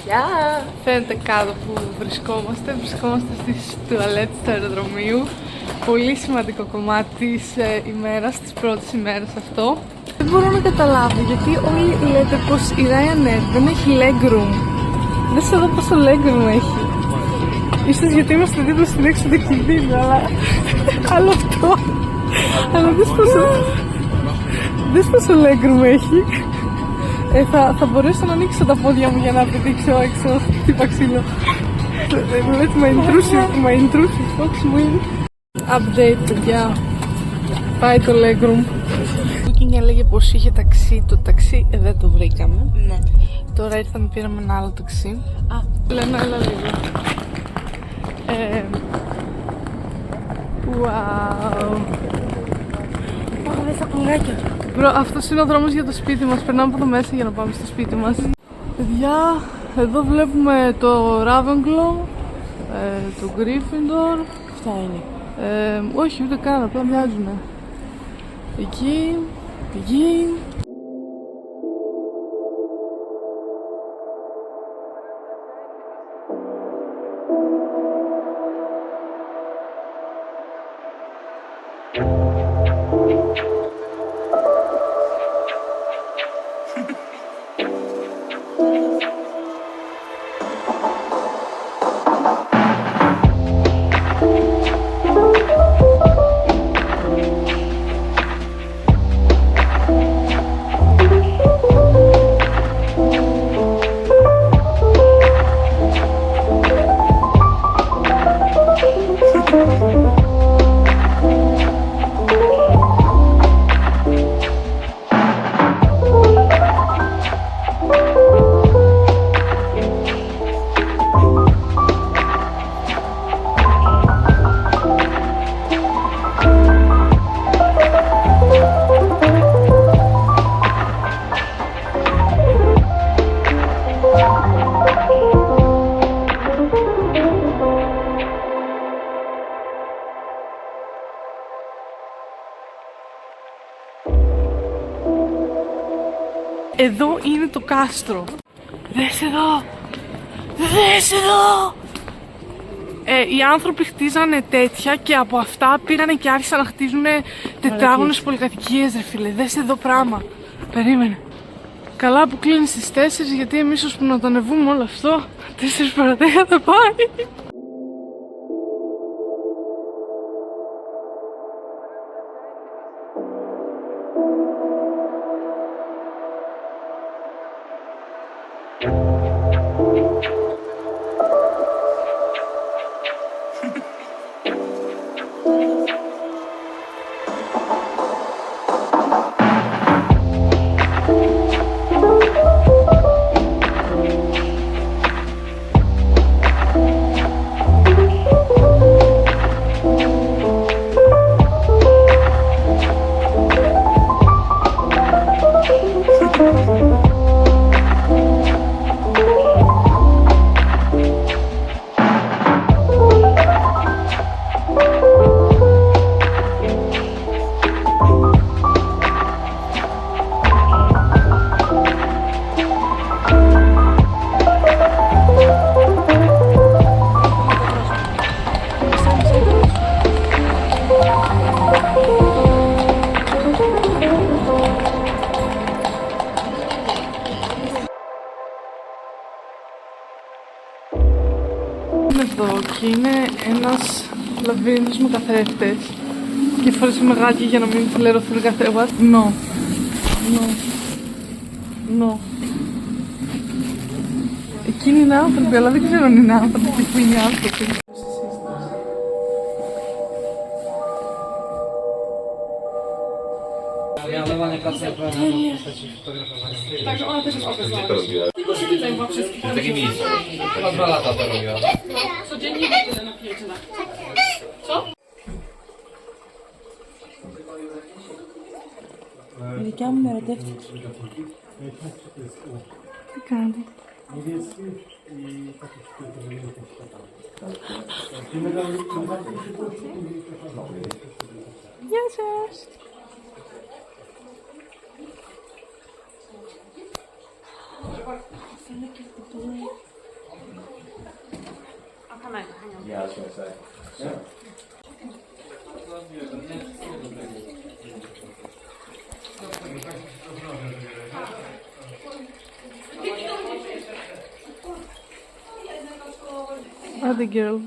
Γεια! Φαίνεται κάτω που βρισκόμαστε. Βρισκόμαστε στις τουαλέτες του αεροδρομίου. Πολύ σημαντικό κομμάτι της ημέρας, της πρώτης ημέρας αυτό. Δεν μπορώ να καταλάβω γιατί όλοι λέτε πως η Ryanair δεν έχει legroom. Δες εδώ πόσο legroom έχει. Ίσως γιατί είμαστε δίπλα στην έξοδο κινδύνου, αλλά άλλο αυτό. Αλλά δες πόσο legroom έχει. Θα μπορέσω να ανοίξω τα πόδια μου για να πηδήξω έξω. Χτύπα ξύλο. Λέτε my intrusive fox wing. Update, παιδιά. Πάει το legroom. Booking έλεγε πως είχε ταξί. Το ταξί δεν το βρήκαμε. Ναι. Τώρα ήρθαμε, πήραμε ένα άλλο ταξί. Λένα, έλα λίγο. Wow. Πάω μέσα κομμάτια. Μπρο, αυτός είναι ο δρόμος για το σπίτι μας. Περνάμε από εδώ μέσα για να πάμε στο σπίτι μας. Παιδιά, εδώ βλέπουμε το Ravenclaw, το Gryffindor. Αυτά είναι. Όχι, ούτε καν, απλά μοιάζουνε. Εκεί. Εδώ είναι το κάστρο. Δες εδώ! Οι άνθρωποι χτίζανε τέτοια και από αυτά πήρανε και άρχισαν να χτίζουν τετράγωνες πολυκατοικίες, ρε φίλε. Δες εδώ πράγμα. Περίμενε. Καλά που κλείνει στις 4, γιατί εμείς ώσπου να το ανεβούμε όλο αυτό 4 παρατέρα θα πάει. Εδώ και είναι ένας λαβύρινθος με καθρέφτες και φορέσαμε γάτια για να μην φιλερωθούν καθένα. No. Εκείνοι είναι άνθρωποι, αλλά δεν ξέρω αν είναι άνθρωποι και πού είναι άνθρωποι. Taki nic. Chyba 2 lata to robiła. Codziennie tyle napijecie, tak? Co? Η δικιά μου με ερωτεύτηκε. Τι κάνει? Γεια σας! Yeah, I was gonna say. Yeah. Άντε girl.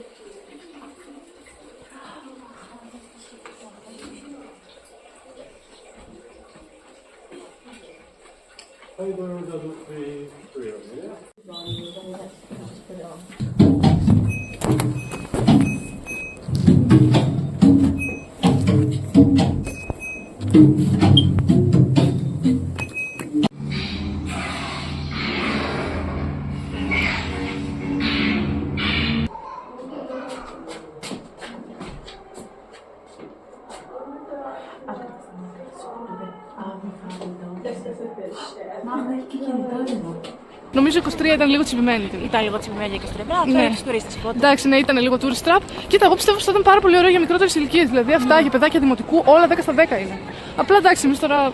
Νομίζω 23 ήταν λίγο τσιμπημένη. Ήταν λίγο τσιμπημένη για 23. Μπράβο, Ναι. ναι. Τουρίστας οπότε. Εντάξει, ναι, ήταν λίγο tourist trap. Κοίτα, εγώ πιστεύω ότι θα ήταν πάρα πολύ ωραίο για μικρότερες ηλικίες. Δηλαδή, αυτά για παιδάκια δημοτικού, όλα 10 στα 10 είναι. Απλά εντάξει, εμείς τώρα.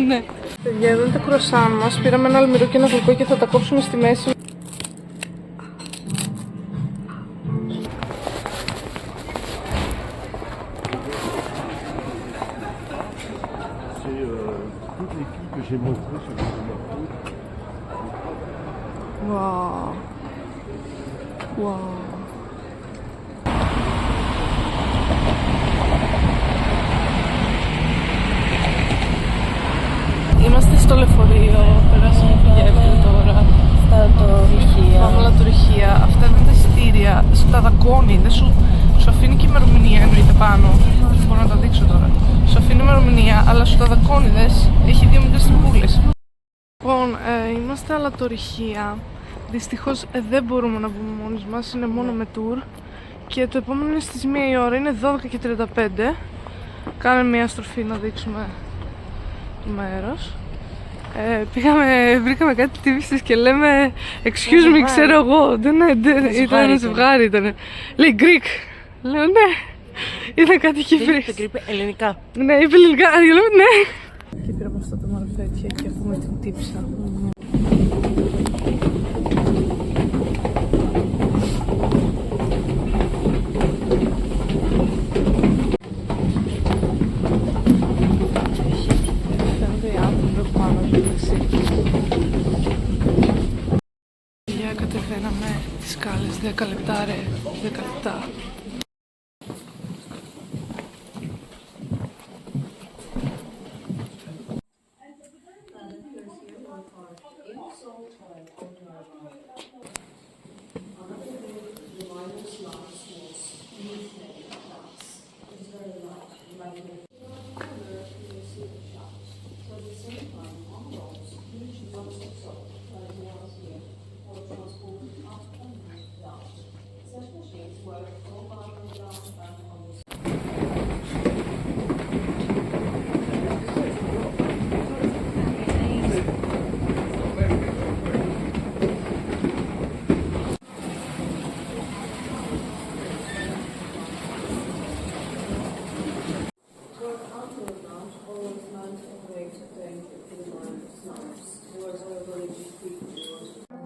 Ναι. Παιδιά, εδώ είναι τα κρουασάν μας. Πήραμε ένα αλμυρό και ένα γλυκό και θα τα κόψουμε στη μέση. Toute l'équipe que j'ai montré sur le marteau. Wow. Wow. Είμαστε στο λεωφορείο, περάσαμε Πηγέφιλ τώρα. Στα τορυχεία. Πάμε λατορυχεία. Αυτά είναι τα εισιτήρια. Στα δακόνι, δεν σου αφήνει και ημερομηνία εννοείται πάνω. Δεν μπορώ να τα δείξω τώρα. Σου αφήνει ημερομηνία, αλλά σου τα δακόνι δες. Έχει δύο μικρές τρυπούλες. Λοιπόν, είμαστε αλατορυχεία. Δυστυχώς δεν μπορούμε να βγούμε μόνοι μας, είναι μόνο με tour. Και το επόμενο είναι στις 1 η ώρα, είναι 12:35. Κάνε μια στροφή να δείξουμε το μέρος. Βρήκαμε κάτι τύπιστες και λέμε excuse me, ξέρω εγώ. Ήταν ένα ζευγάρι ήτανε. Λέει Greek. Λέω ναι. Ήταν κάτι Κύπρις. Δεν είπε ελληνικά. Ναι, είπε ελληνικά. Λέω ναι. Και πήραμε αυτά τα μαρφέτια και έχουμε την τύψα. Φαίνονται οι άνθρωποι πάνω στο δεξί. Για κατεβαίναμε τις σκάλες 10 λεπτά ρε, 10 λεπτά.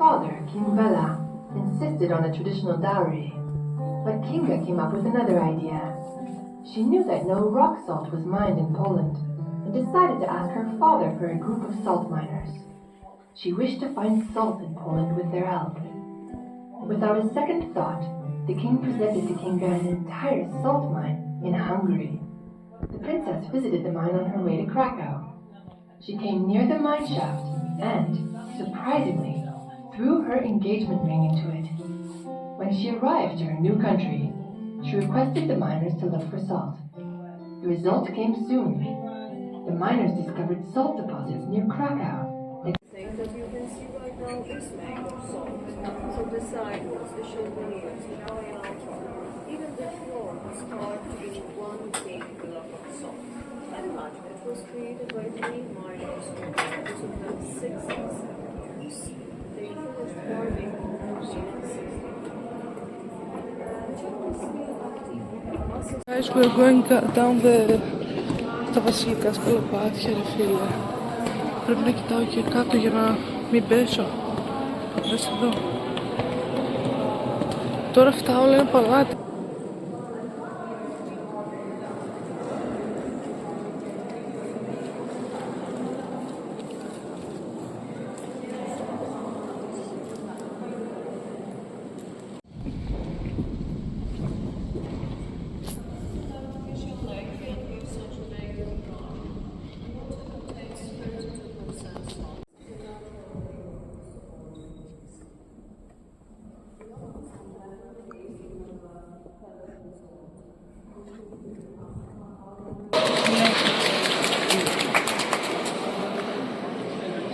Father, King Bela, insisted on a traditional dowry, but Kinga came up with another idea. She knew that no rock salt was mined in Poland and decided to ask her father for a group of salt miners. She wished to find salt in Poland with their help. Without a second thought, the king presented to Kinga an entire salt mine in Hungary. The princess visited the mine on her way to Krakow. She came near the mine shaft and, surprisingly, threw her engagement ring into it. When she arrived to her new country, she requested the miners to look for salt. The result came soon. The miners discovered salt deposits near Krakow. That you can see right now is made of salt. So the sidewalks, the chandeliers, the altar, even the floor was carved in one big block of salt. And much of it was created by 3 miners who took them 6 and 7 years. They finished carving in 1960. Guys, we're going down τα βασιλικά σκαλοπάτια ρε φίλε. Πρέπει να κοιτάω και κάτω για να μην πέσω. Δες εδώ. Τώρα αυτά όλα είναι παλάτι.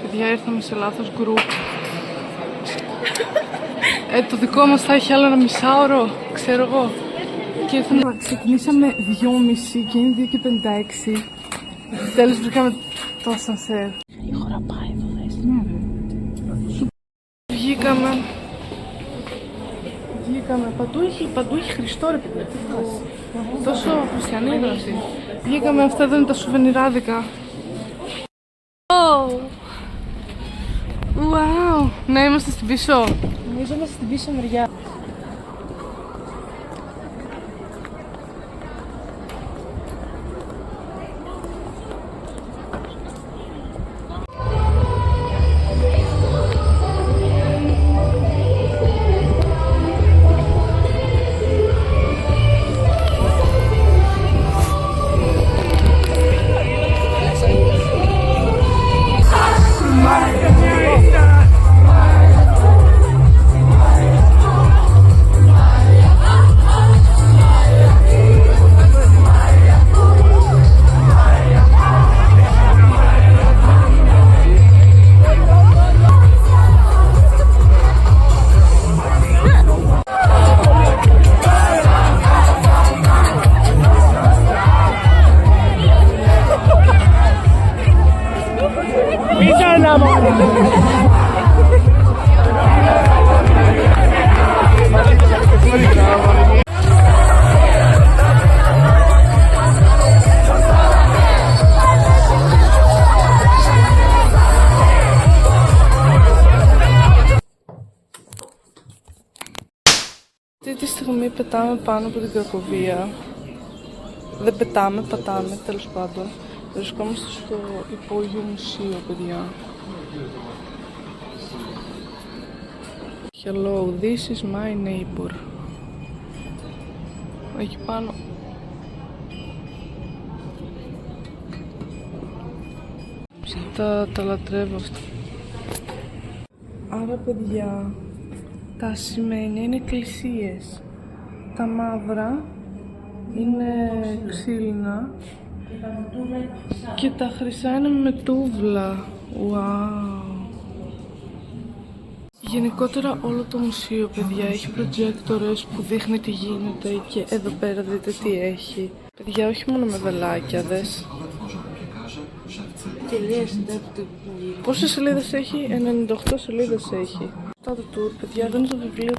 Παιδιά, ήρθαμε σε λάθος γκρουπ. Το δικό μας θα έχει άλλο ένα μισάωρο, ξέρω εγώ. Και ήρθαμε, ξεκινήσαμε 2.30 και είναι 2:56. Τέλος βρήκαμε το ασανσέρ. Γρήγορα πάει εδώ, δες. Βγήκαμε. Παντού έχει Χριστό ρε παιδιά. Τόσο χριστιανή δράση. Βγήκαμε, αυτά εδώ είναι τα σουβενιράδικα. Wow! Ναι, είμαστε στην πίσω. Νομίζω είμαστε στην πίσω μεριά. Αυτή τη στιγμή πετάμε πάνω από την Κρακοβία. Δεν πετάμε, πατάμε, τέλος πάντων. Βρισκόμαστε στο υπόγειο μουσείο, παιδιά. Hello, this is my neighbor. Εκεί πάνω. Τα λατρεύω αυτά. Άρα, παιδιά, τα ασημένια είναι εκκλησίες. Τα μαύρα είναι ξύλινα και τα χρυσά είναι με τούβλα. Wow. Γενικότερα όλο το μουσείο, παιδιά, έχει προτζέκτορες που δείχνει τι γίνεται και εδώ πέρα δείτε τι έχει. Παιδιά, όχι μόνο με βελάκια, δες. Πόσες σελίδες έχει? 98 σελίδες έχει. Το tour, παιδιά, δεν είναι το βιβλίο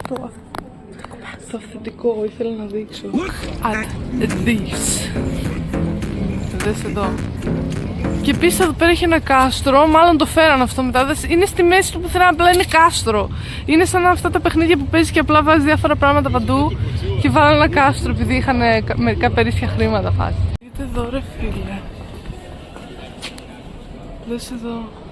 το αυθεντικό, ήθελα να δείξω. At this. Δες εδώ. Και επίσης εδώ πέρα έχει ένα κάστρο, μάλλον το φέραν αυτό μετά. Είναι στη μέση του πουθενά, απλά είναι κάστρο. Είναι σαν αυτά τα παιχνίδια που παίζει και απλά βάζει διάφορα πράγματα παντού και βάλανε ένα κάστρο επειδή είχαν μερικά περίσσια χρήματα φάση. Δείτε εδώ ρε φίλε. Δες εδώ.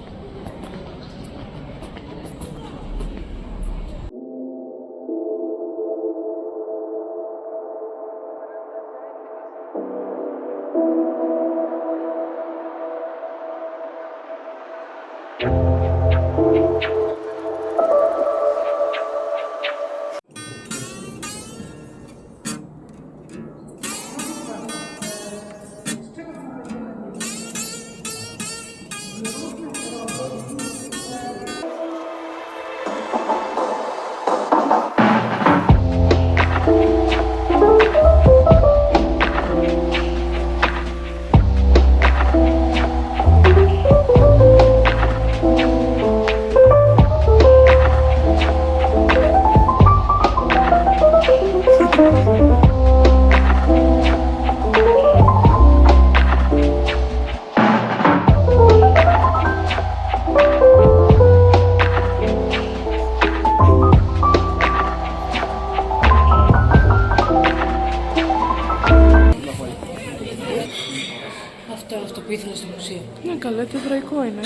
Καλά, τι εβραϊκό είναι.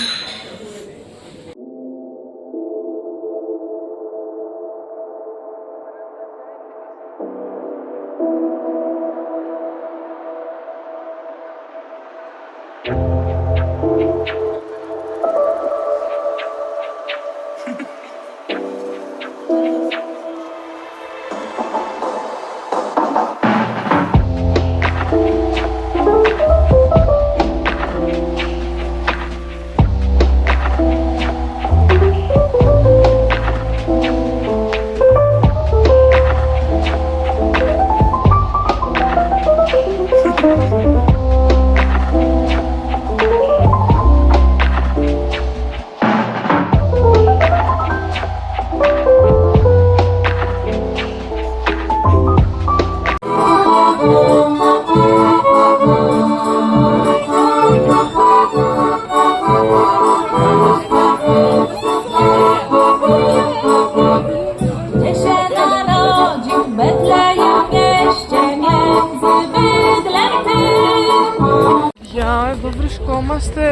Gdzie się narodził w Betlejem mieście między bydlem tym. Γεια, εδώ βρισκόμαστε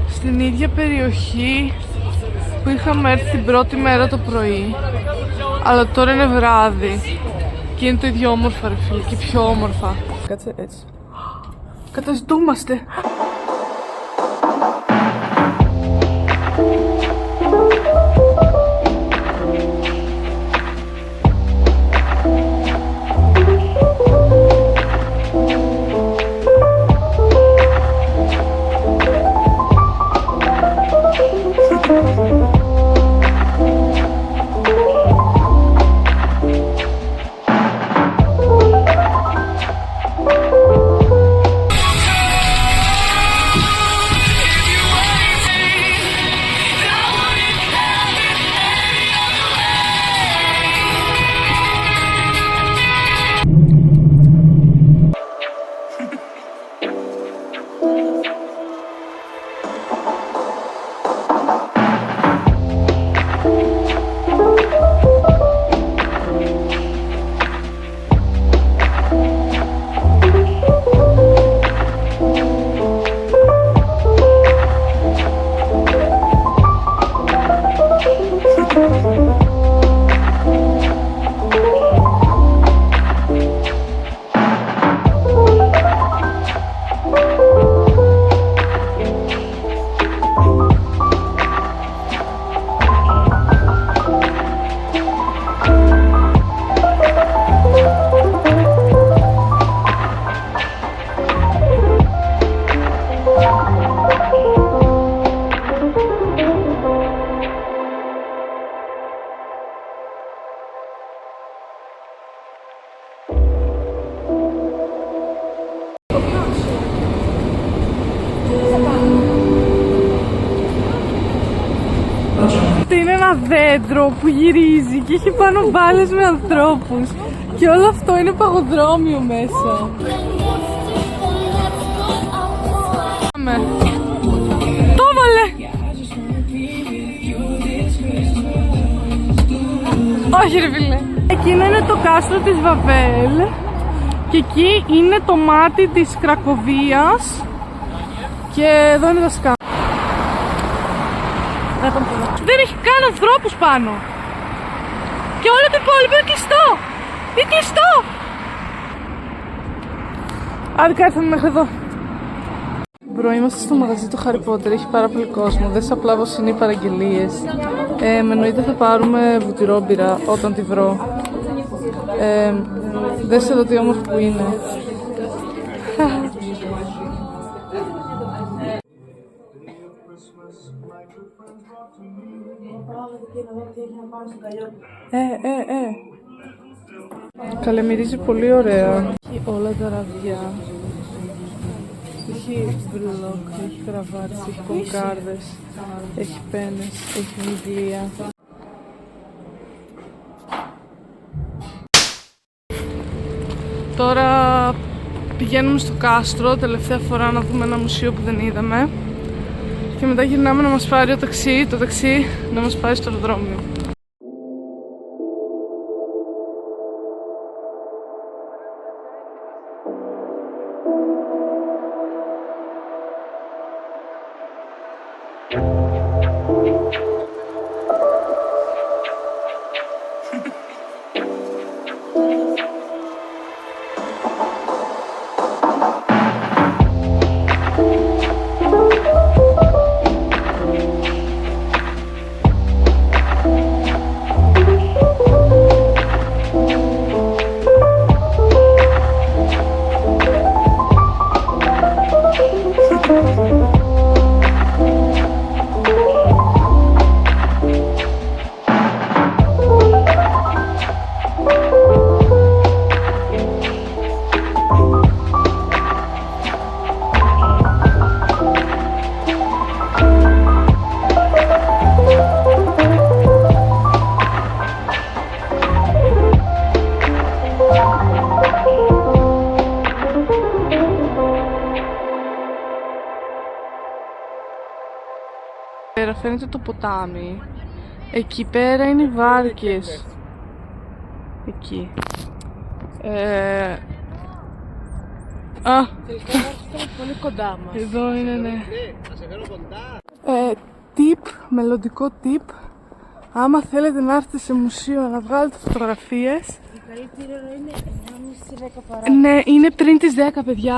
στην ίδια περιοχή που είχαμε έρθει την πρώτη μέρα το πρωί. Αλλά τώρα είναι βράδυ και είναι το ίδιο όμορφα ρε φίλε και πιο όμορφα. Κάτσε έτσι. Καταζητούμαστε. Είναι ένα δέντρο που γυρίζει και έχει πάνω μπάλες με ανθρώπους και όλο αυτό είναι παγοδρόμιο μέσα. Το έβαλε! Όχι ρε φίλε. Εκείνο είναι το κάστρο της Βαβέλ και εκεί είναι το μάτι της Κρακοβίας και εδώ είναι τα σκάφη. Δεν έχει καν ανθρώπους πάνω. Και όλο το υπόλοιπο είναι κλειστό. Είναι κλειστό. Άδικα ήρθαμε μέχρι εδώ. Μπρο, είμαστε στο μαγαζί του Harry Potter. Έχει πάρα πολύ κόσμο. Δες απλά πως είναι οι παραγγελίες. Με εννοείται θα πάρουμε βουτυρόμπυρα όταν τη βρω. Δες εδώ τι όμορφο που είναι. Καλέ, μυρίζει πολύ ωραία. Έχει όλα τα ραβδιά. Έχει μπλοκ, έχει κραβάτες, έχει κοκκάρδες, έχει πένες, έχει βιβλία. Τώρα πηγαίνουμε στο κάστρο, τελευταία φορά να δούμε ένα μουσείο που δεν είδαμε. Και μετά γυρνάμε να μας πάρει το ταξί να μας πάρει στο αεροδρόμιο. φαίνεται το ποτάμι. Εκεί πέρα είναι οι βάρκες. Εκεί. Τελικά είμαστε πολύ κοντά μας. Εδώ είναι, ναι. Tip, μελλοντικό tip. Άμα θέλετε να έρθετε σε μουσείο να βγάλετε φωτογραφίες. Η καλύτερη ώρα είναι 9.30-10 παρά. Ναι, είναι πριν τις 10, παιδιά.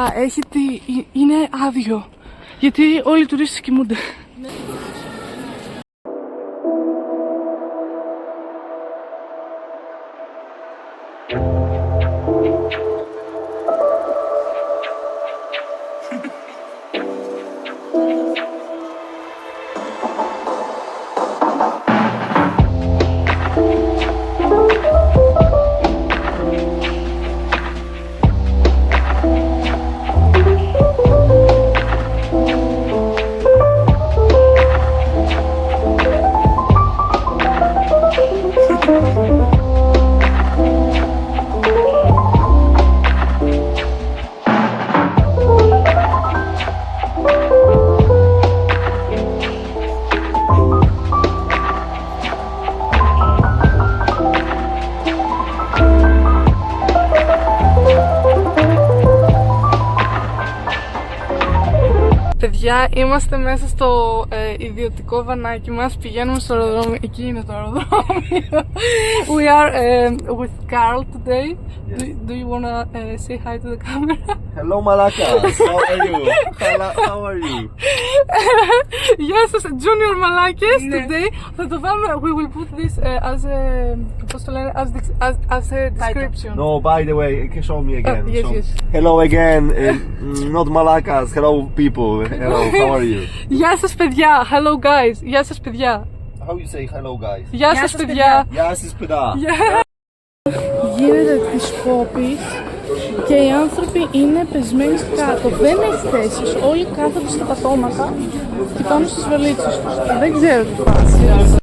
Είναι άδειο. Γιατί όλοι οι τουρίστες κοιμούνται. Παιδιά, είμαστε μέσα στο ιδιωτικό βανάκι μας, πηγαίνουμε στο αεροδρόμιο, εκεί είναι το αεροδρόμιο. We are with Carl today. Do you wanna say hi to the camera? Hello, Malakas. How are you? How are you? Γεια σας, Junior Malakes today. Θα το βάλουμε, we will put this as a, πώς το λένε, as a description. No, by the way, show me again. Yes, yes. Hello again, not Malakas. Hello, people. Hello, how are you? Γεια σας, παιδιά. Hello, guys. Γεια σας, παιδιά. How you say hello, guys? Γεια σας, παιδιά. Γεια σας, παιδιά. Γίνεται της Πόπης και οι άνθρωποι είναι πεσμένοι κάτω. Δεν έχει θέσεις. Όλοι κάθονται στα πατώματα και πάνω στις βαλίτσες τους. Δεν ξέρω τι φάση.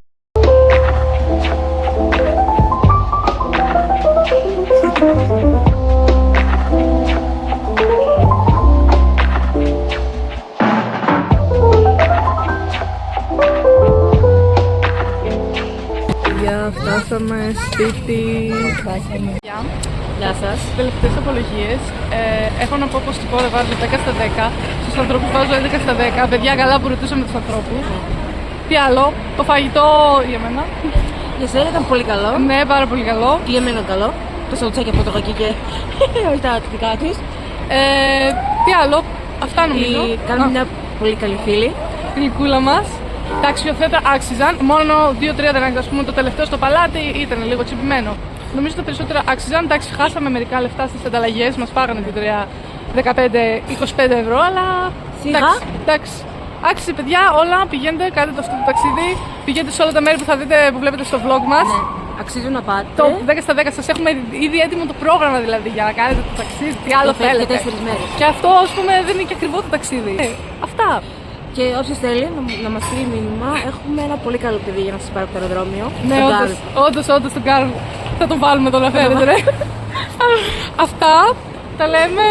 Φτάσαμε σπίτι. Γεια σας. Τελευταίες απολογίες. Έχω να πω πως την πόρε βάζω 10 στα 10. Στους ανθρώπους βάζω 11 στα 10. Παιδιά, καλά που ρωτούσαμε τους ανθρώπους. Τι άλλο, το φαγητό για μένα. Για σένα ήταν πολύ καλό. Ναι, πάρα πολύ καλό. Και για μένα καλό. Το σαουτσάκι από το γακί και όχι τα τυπικά τους. Τι άλλο, αυτά νομίζω. Κάνουμε μια πολύ καλή φίλη. Την γλυκούλα μας. Τα αξιοθέατα άξιζαν. Μόνο 2-3 δεν άξιζαν. Ας πούμε, το τελευταίο στο παλάτι ήταν λίγο τσιμπημένο. Νομίζω τα περισσότερα άξιζαν. Εντάξει, χάσαμε μερικά λεφτά στις ανταλλαγές. Μας φάγανε 15-25 ευρώ, αλλά. Σιγά. Εντάξει. Άξιζε, παιδιά, όλα. Πηγαίνετε, κάντε αυτό το ταξίδι. Πηγαίνετε σε όλα τα μέρη που θα δείτε, που βλέπετε στο vlog μας. Ναι. Αξίζουν να πάτε. Το 10 στα 10 σας έχουμε ήδη έτοιμο το πρόγραμμα, δηλαδή, για να κάνετε το ταξίδι. Τι άλλο θέλετε. Για 4 μέρες. Και αυτό, ας πούμε, δεν είναι και ακριβό το ταξίδι. Αυτά. Και όποιος θέλει να μας στείλει μήνυμα, έχουμε ένα πολύ καλό παιδί για να σας πάρει από το αεροδρόμιο. Ναι, όντως τον Καρλ. Θα τον βάλουμε εδώ να φέρετε, ρε. Αυτά τα λέμε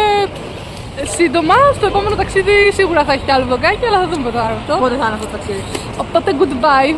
σύντομα. Στο επόμενο ταξίδι σίγουρα θα έχει κι άλλο βλογκάκι, αλλά θα δούμε μετά αυτό. Πότε θα είναι αυτό το ταξίδι. Οπότε goodbye.